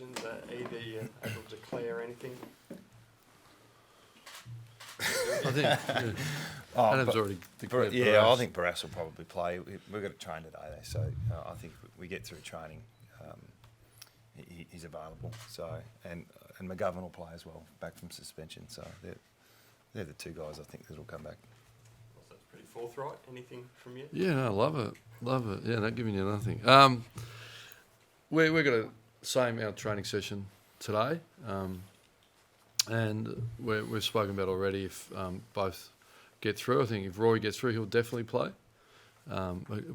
occasions? Either you're able to declare anything? I think Adam's already declared. I think Barras will probably play. We've got to train today, though, so I think if we get through training, he's available. So and McGovern will play as well, back from suspension. So they're the two guys I think that will come back. Well, that's pretty forthright. Anything from you? Yeah, no, love it. Yeah, not giving you nothing. We're going to same our training session today. And we've spoken about already if both get through. I think if Rory gets through, he'll definitely play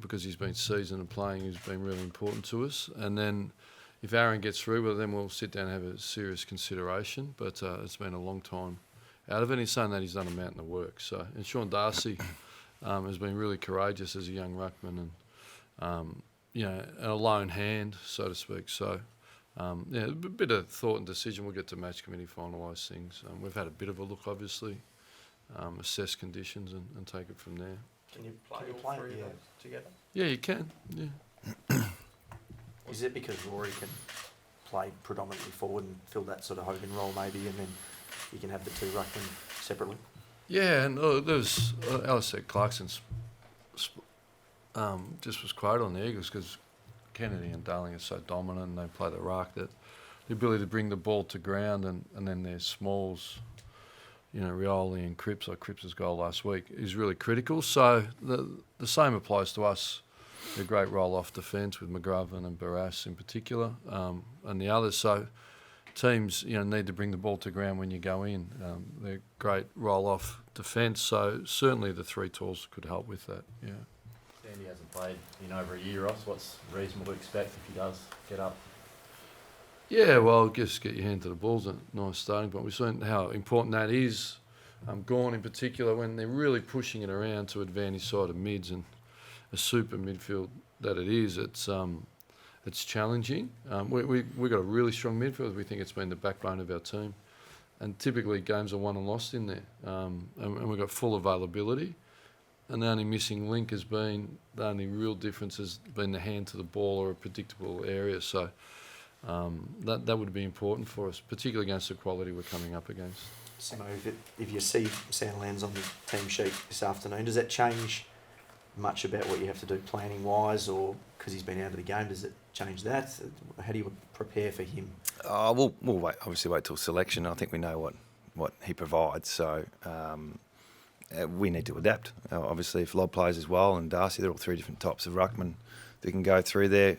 because he's been seasoned and playing. He's been really important to us. And then if Aaron gets through, well, then we'll sit down and have a serious consideration. But it's been a long time out of it. He's saying that he's done a mountain of work. So, and Sean Darcy has been really courageous as a young ruckman and a lone hand, so to speak. So. A bit of thought and decision. We'll get to match committee finalise things. We've had a bit of a look, obviously, assess conditions and take it from there. Can you play all three of those together? Yeah, you can. Yeah. Is it because Rory can play predominantly forward and fill that sort of Hogan role maybe, and then you can have the two ruckmen separately? Yeah, and there's Alistair Clarkson's just was quoted on the Eagles because Kennedy and Darling are so dominant and they play the ruck that the ability to bring the ball to ground and then their smalls, Rioli and Cripps, like Cripps' goal last week, is really critical. So the same applies to us. A great roll-off defence with McGovern and Barras in particular and the others. So teams, need to bring the ball to ground when you go in. They're great roll-off defence. So certainly the three tools could help with that, yeah. Sandy hasn't played in over a year, Ross. What's reasonable to expect if he does get up? Yeah, well, just get your hand to the ball's a nice starting point. We've seen how important that is. Gawn in particular, when they're really pushing it around to advantage side of mids and a super midfield that it is, it's challenging. We've got a really strong midfield. We think it's been the backbone of our team. And typically games are won and lost in there. And we've got full availability. And the only missing link has been, the only real difference has been the hand to the ball or a predictable area. So that would be important for us, particularly against the quality we're coming up against. Simo, if you see Sandlands on the team sheet this afternoon, does that change much about what you have to do planning-wise, or because he's been out of the game, does it change that? How do you prepare for him? We'll wait till selection. I think we know what he provides, so... we need to adapt. Obviously, if Lob plays as well and Darcy, they're all three different types of ruckman that can go through there.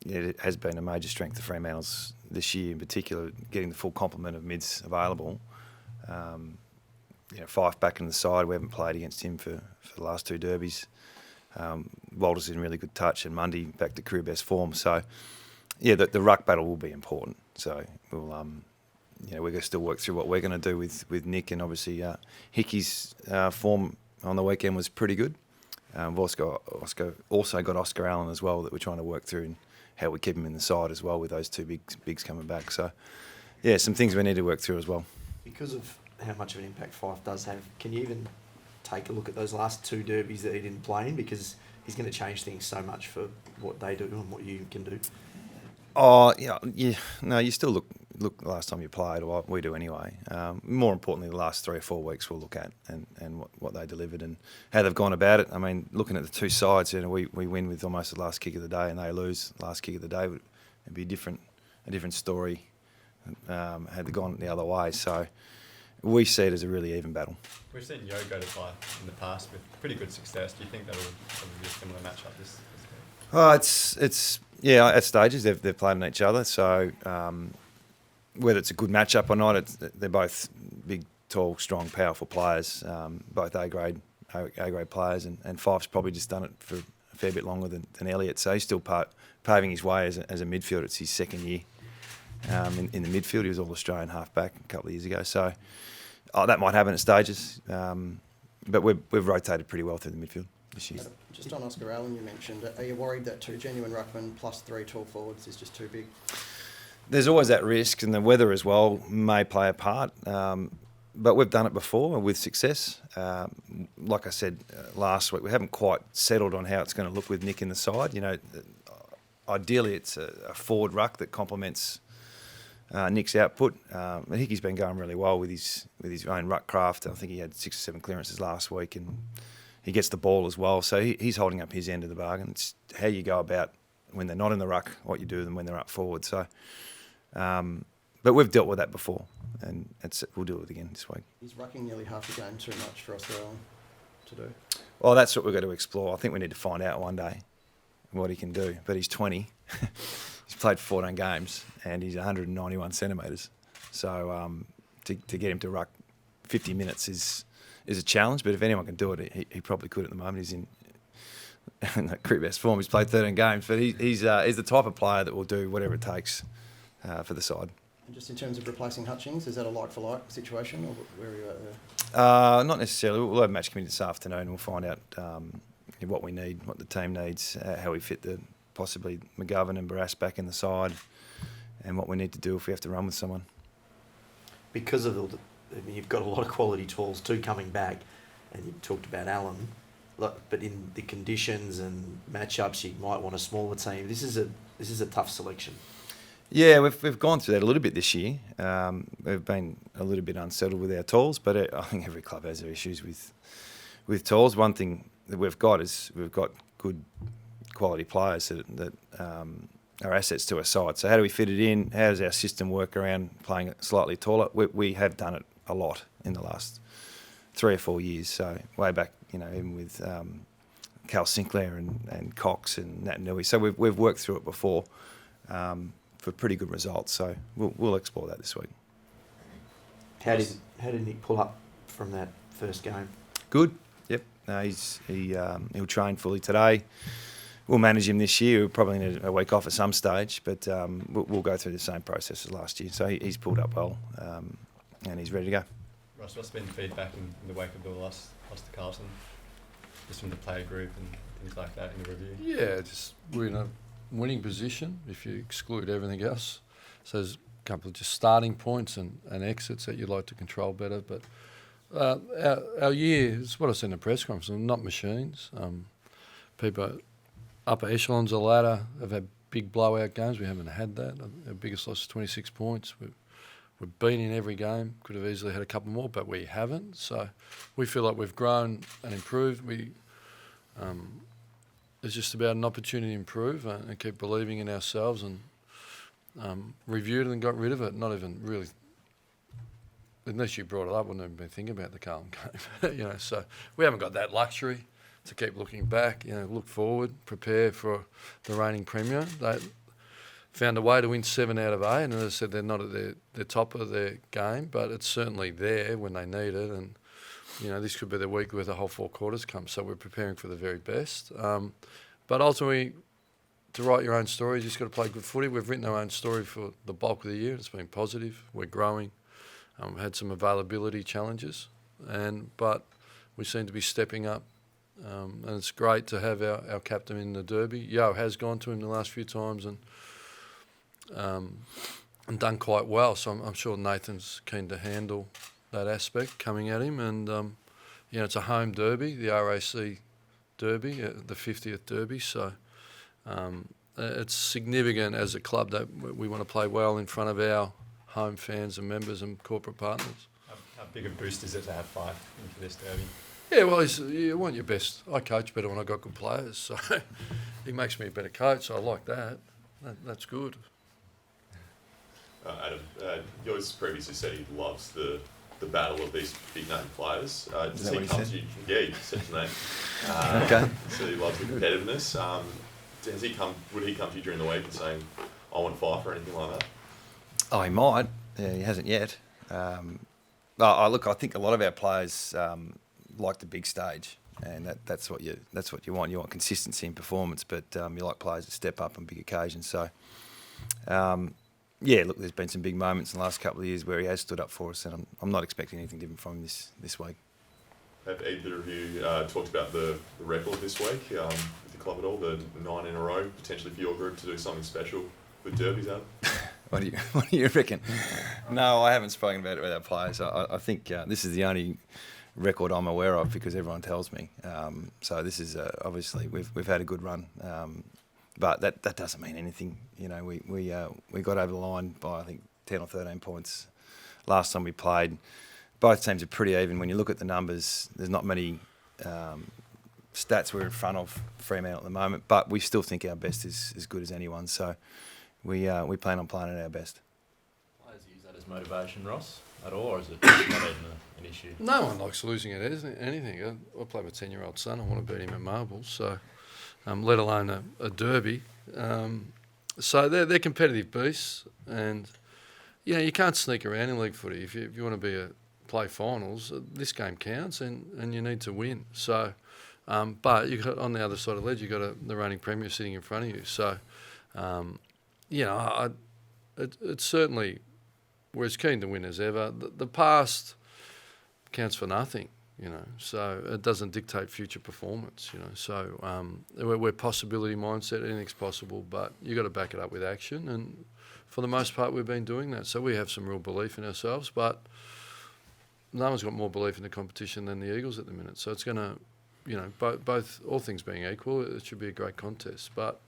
It has been a major strength of Fremantle's this year in particular, getting the full complement of mids available. Fife back in the side, we haven't played against him for the last two derbies. Walter's in really good touch and Mundy back to career best form. So, the ruck battle will be important. So we'll... we're going to still work through what we're going to do with Nick, and obviously Hickey's form on the weekend was pretty good. We've also got Oscar Allen as well that we're trying to work through, and how we keep him in the side as well with those two bigs coming back. So, some things we need to work through as well. Because of how much of an impact Fife does have, can you even take a look at those last two derbies that he didn't play in? Because he's going to change things so much for what they do and what you can do. Oh, no, you still look last time you played, or we do anyway. More importantly, the last 3 or 4 weeks we'll look at and what they delivered and how they've gone about it. I mean, looking at the two sides, we win with almost the last kick of the day and they lose last kick of the day. It'd be a different story had they gone the other way. So we see it as a really even battle. We've seen Yo go to play in the past with pretty good success. Do you think that'll be a similar matchup this week? It's at stages they've played on each other. So whether it's a good matchup or not, they're both big, tall, strong, powerful players. Both A-grade players, and Fife's probably just done it for a fair bit longer than Elliott. So he's still paving his way as a midfielder. It's his second year in the midfield. He was All-Australian half-back a couple of years ago. So that might happen at stages. But we've rotated pretty well through the midfield this year. Just on Oscar Allen, you mentioned, are you worried that 2 genuine ruckmen plus 3 tall forwards is just too big? There's always that risk, and the weather as well may play a part. But we've done it before with success. Like I said last week, we haven't quite settled on how it's going to look with Nick in the side. ideally it's a forward ruck that complements Nick's output. Hickey's been going really well with his own ruck craft. I think he had 6 or 7 clearances last week, and he gets the ball as well. So he's holding up his end of the bargain. It's how you go about when they're not in the ruck, what you do with them when they're up forward. So, but we've dealt with that before, and we'll do it again this week. Is rucking nearly half the game too much for us to do? Well, that's what we've got to explore. I think we need to find out one day what he can do. But he's 20. He's played 14 games, and he's 191 centimetres. So to get him to ruck 50 minutes is a challenge. But if anyone can do it, he probably could at the moment. He's in that career best form. He's played 13 games, but he's the type of player that will do whatever it takes for the side. And just in terms of replacing Hutchings, is that a like-for-like situation, or where are you at there? Not necessarily. We'll have match committee this afternoon, and we'll find out what we need, what the team needs, how we fit possibly McGovern and Barras back in the side, and what we need to do if we have to run with someone. Because of you've got a lot of quality tools too coming back, and you talked about Allen, but in the conditions and matchups, you might want a smaller team. This is a tough selection. Yeah, we've gone through that a little bit this year. We've been a little bit unsettled with our tools, but I think every club has their issues with tools. One thing that we've got is we've got good quality players that are assets to our side. So how do we fit it in? How does our system work around playing it slightly taller? We have done it a lot in the last 3 or 4 years. So way back, even with Cal Sinclair and Cox and Nat Nui. So we've worked through it before. For pretty good results, so we'll explore that this week. How did Nick pull up from that first game? Good. Yep. No, he'll train fully today. We'll manage him this year. We'll probably need a week off at some stage, but we'll go through the same process as last year. So he's pulled up well, and he's ready to go. Ross, what's been the feedback in the wake of the loss to Carlton, just from the player group and things like that in the review? Yeah, just we're in a winning position if you exclude everything else. So there's a couple of just starting points and exits that you'd like to control better. But our year is what I said in the press conference. We're not machines. People upper echelons of the ladder have had big blowout games. We haven't had that. Our biggest loss is 26 points. We've been in every game. Could have easily had a couple more, but we haven't. So we feel like we've grown and improved. It's just about an opportunity to improve and keep believing in ourselves, and reviewed it and got rid of it. Not even really, unless you brought it up, I wouldn't even been thinking about the Carlton game. So we haven't got that luxury to keep looking back. Look forward, prepare for the reigning premier. They found a way to win 7 out of 8, and as I said, they're not at the top of their game, but it's certainly there when they need it. And this could be the week where the whole 4 quarters come, so we're preparing for the very best. But ultimately, to write your own story, you just got to play good footy. We've written our own story for the bulk of the year. It's been positive. We're growing. We've had some availability challenges, but we seem to be stepping up. And it's great to have our captain in the derby. Yo has gone to him the last few times and done quite well. So I'm sure Nathan's keen to handle that aspect coming at him. And it's a home derby, the RAC derby, the 50th derby. So it's significant as a club that we want to play well in front of our home fans and members and corporate partners. How big a boost is it to have 5 into this derby? Yeah, well, you want your best. I coach better when I got good players, so he makes me a better coach. So I like that. That's good. Adam, yours previously said he loves the battle of these big name players. Is that what he said? Yeah, he said his name. Okay. So he loves the competitiveness. Would he come to you during the week and saying, I want to fight or anything like that? Oh, he might. Yeah, he hasn't yet. Look, I think a lot of our players like the big stage, and that's what you want. You want consistency in performance, but you like players that step up on big occasions. So, look, there's been some big moments in the last couple of years where he has stood up for us, and I'm not expecting anything different from him this week. Have either of you talked about the record this week with the club at all? The 9 in a row, potentially for your group to do something special with derbies, Adam? What do you reckon? No, I haven't spoken about it with our players. I think this is the only record I'm aware of because everyone tells me. So this is obviously we've had a good run. but that doesn't mean anything. You know, we got over the line by I think 10 or 13 points last time we played. Both teams are pretty even. When you look at the numbers, there's not many stats we're in front of Fremantle at the moment, but we still think our best is as good as anyone. So we plan on playing at our best. Players use that as motivation, Ross, at all, or is it just not even an issue? No one likes losing at anything. I play with a 10-year-old son. I want to beat him at marbles, so let alone a derby. So they're competitive beasts, and you can't sneak around in league footy. If you want to play finals, this game counts, and you need to win. So, but you got on the other side of the ledge, you got the reigning premier sitting in front of you. So, it's certainly we're as keen to win as ever. The past counts for nothing, so it doesn't dictate future performance, So we're possibility mindset, anything's possible, but you got to back it up with action, and for the most part we've been doing that. So we have some real belief in ourselves, but no one's got more belief in the competition than the Eagles at the minute. So it's going to, both all things being equal, it should be a great contest. But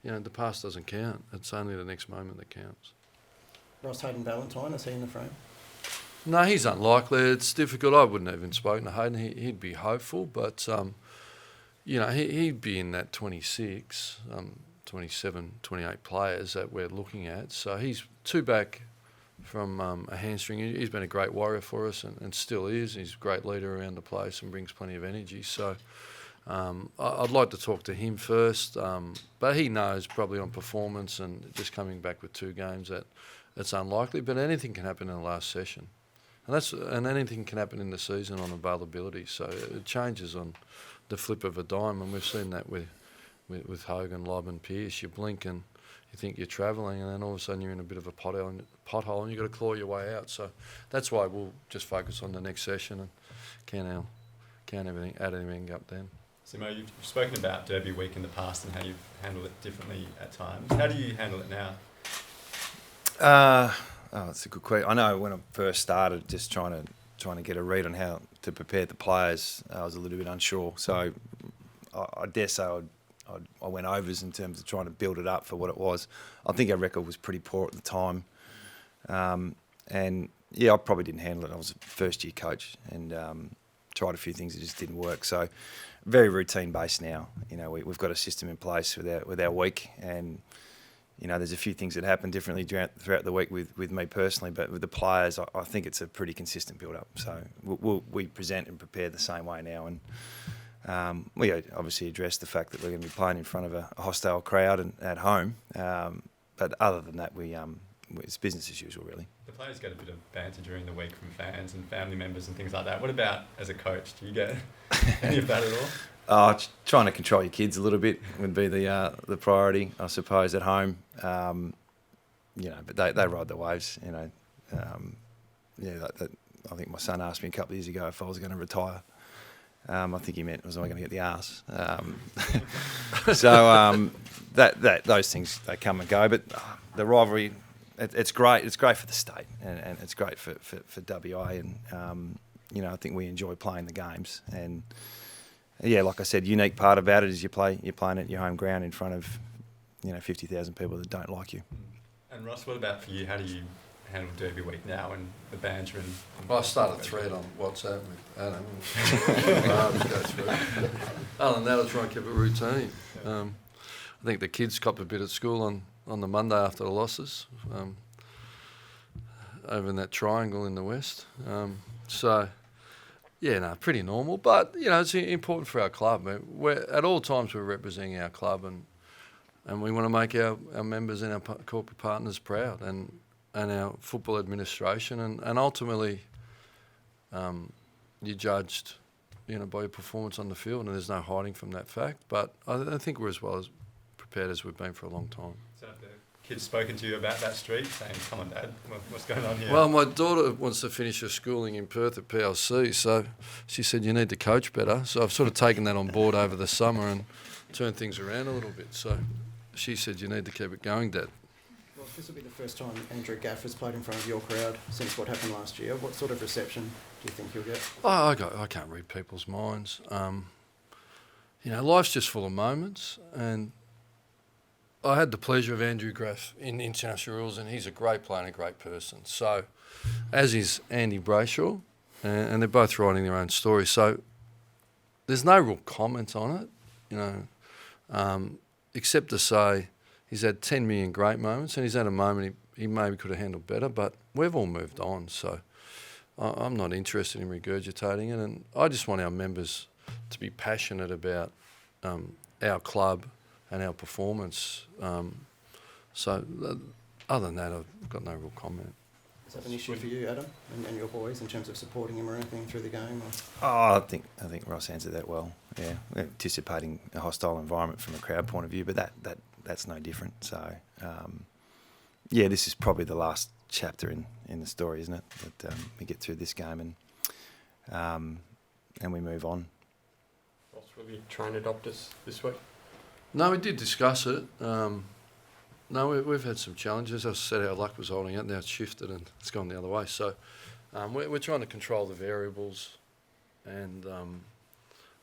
the past doesn't count. It's only the next moment that counts. Ross Hayden Valentine, is he in the frame? No, he's unlikely. It's difficult. I wouldn't have even spoken to Hayden. He'd be hopeful, but he'd be in that 26, 27, 28 players that we're looking at. So he's 2 back from a hamstring. He's been a great warrior for us and still is. He's a great leader around the place and brings plenty of energy. So I'd like to talk to him first, but he knows probably on performance and just coming back with 2 games that it's unlikely. But anything can happen in the last session. And anything can happen in the season on availability. So it changes on the flip of a dime, and we've seen that with Hogan, Lobb and Pearce. You blink and you think you're travelling, and then all of a sudden you're in a bit of a pothole and you've got to claw your way out. So that's why we'll just focus on the next session and count everything, add everything up then. Simo, you've spoken about Derby Week in the past and how you've handled it differently at times. How do you handle it now? That's a good question. I know when I first started, just trying to get a read on how to prepare the players, I was a little bit unsure. So I dare say I went overs in terms of trying to build it up for what it was. I think our record was pretty poor at the time. And I probably didn't handle it. I was a first-year coach and tried a few things that just didn't work. So very routine-based now. We've got a system in place with our week, and there's a few things that happen differently throughout the week with me personally, but with the players, I think it's a pretty consistent build-up. So we present and prepare the same way now, and we obviously address the fact that we're going to be playing in front of a hostile crowd and at home. But other than that, it's business as usual, really. The players get a bit of banter during the week from fans and family members and things like that. What about as a coach? Do you get any of that at all? Trying to control your kids a little bit would be the priority, I suppose, at home. But they ride the waves. I think my son asked me a couple of years ago if I was going to retire. I think he meant was I going to get the arse. Those things, they come and go. But the rivalry, it's great. It's great for the state, and it's great for WA. And I think we enjoy playing the games. And like I said, unique part about it is you're playing at your home ground in front of 50,000 people that don't like you. And Ross, what about for you? How do you handle Derby Week now and the banter and I started a thread on WhatsApp with Adam. Other than that, I try and keep it routine. I think the kids copped a bit at school on the Monday after the losses over in that triangle in the west. Pretty normal. But, it's important for our club. At all times we're representing our club and we want to make our members and our corporate partners proud and our football administration. And ultimately, you're judged, by your performance on the field, and there's no hiding from that fact. But I think we're as well as prepared as we've been for a long time. So have the kids spoken to you about that streak, saying, come on, Dad, what's going on here? Well, my daughter wants to finish her schooling in Perth at PLC, so she said, you need to coach better. So I've sort of taken that on board over the summer and turned things around a little bit. So she said, you need to keep it going, Dad. Well, this will be the first time Andrew Gaff has played in front of your crowd since what happened last year. What sort of reception do you think you'll get? I can't read people's minds. Life's just full of moments, and I had the pleasure of Andrew Graff in international rules, and he's a great player and a great person. So, as is Andy Brayshaw, and they're both writing their own story. So, there's no real comment on it, except to say he's had 10 million great moments, and he's had a moment he maybe could have handled better, but we've all moved on. So, I'm not interested in regurgitating it, and I just want our members to be passionate about our club and our performance. Other than that, I've got no real comment. Is that an issue for you, Adam, and your boys in terms of supporting him or anything through the game? Or? Oh, I think Ross answered that well. Yeah, we're anticipating a hostile environment from a crowd point of view, but that's no different. So, this is probably the last chapter in the story, isn't it? That we get through this game and we move on. Ross, will you try and adopt us this week? No, we did discuss it. We've had some challenges. As I said, our luck was holding out. Now it's shifted and it's gone the other way. So we're trying to control the variables. And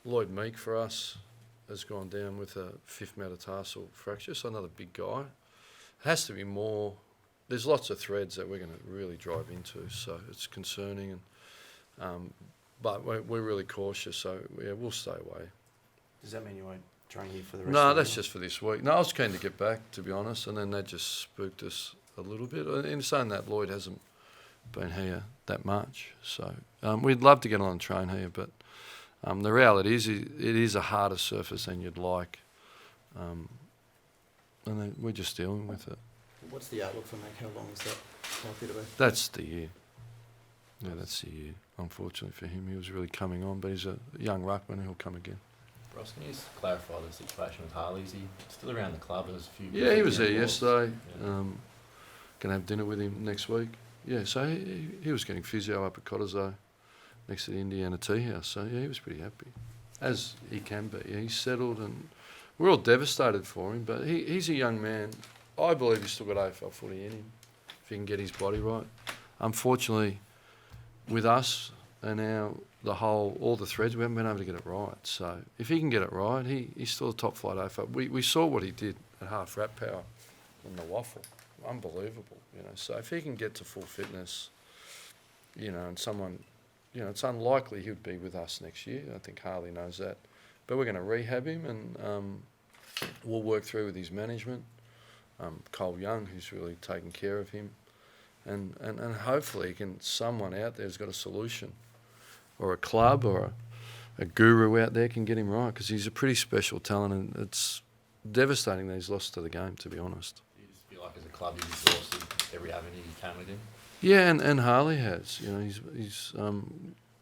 Lloyd Meek for us has gone down with a fifth metatarsal fracture, so another big guy. It has to be more. There's lots of threads that we're going to really drive into, so it's concerning. But we're really cautious, so we'll stay away. Does that mean you won't train here for the rest No, of the that's just for this week. No, I was keen to get back, to be honest, and then that just spooked us a little bit. In saying that, Lloyd hasn't been here that much. So we'd love to get on and train here, but the reality is it is a harder surface than you'd like. And then we're just dealing with it. What's the outlook for Meg? How long is that likely to be? That's the year. Yeah, that's the year. Unfortunately for him, he was really coming on, but he's a young ruckman and he'll come again. Ross, can you just clarify the situation with Harley? Is he still around the club? There's a few. Yeah, he was there involved. yesterday. Yeah. Going to have dinner with him next week. Yeah, so he was getting physio up at Cottesloe next to the Indiana Tea House. So, yeah, he was pretty happy, as he can be. Yeah, he's settled and we're all devastated for him, but he's a young man. I believe he's still got AFL footy in him if he can get his body right. Unfortunately, with us and all the threads, we haven't been able to get it right. So if he can get it right, he's still a top flight AFL. We saw what he did at half wrap power on the waffle. Unbelievable, So if he can get to full fitness, and someone, it's unlikely he'd be with us next year. I think Harley knows that. But we're going to rehab him and we'll work through with his management. Cole Young, who's really taken care of him. And hopefully someone out there's got a solution, or a club or a guru out there can get him right, because he's a pretty special talent and it's devastating that he's lost to the game, to be honest. Do you just feel like as a club you've exhausted every avenue you can with him? Yeah, and Harley has.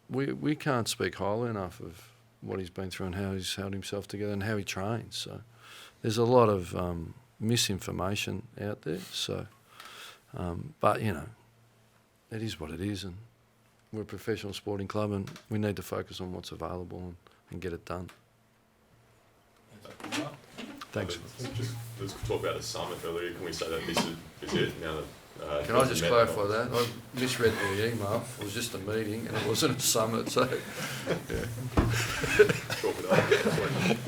We can't speak highly enough of what he's been through and how he's held himself together and how he trains. So there's a lot of misinformation out there. So, but it is what it is, and we're a professional sporting club, and we need to focus on what's available and get it done. Thanks. Let's talk about the summit earlier. Can we say that this is it now that? Can I just clarify that? I misread the email. It was just a meeting and it wasn't a summit, so yeah. Talk it up.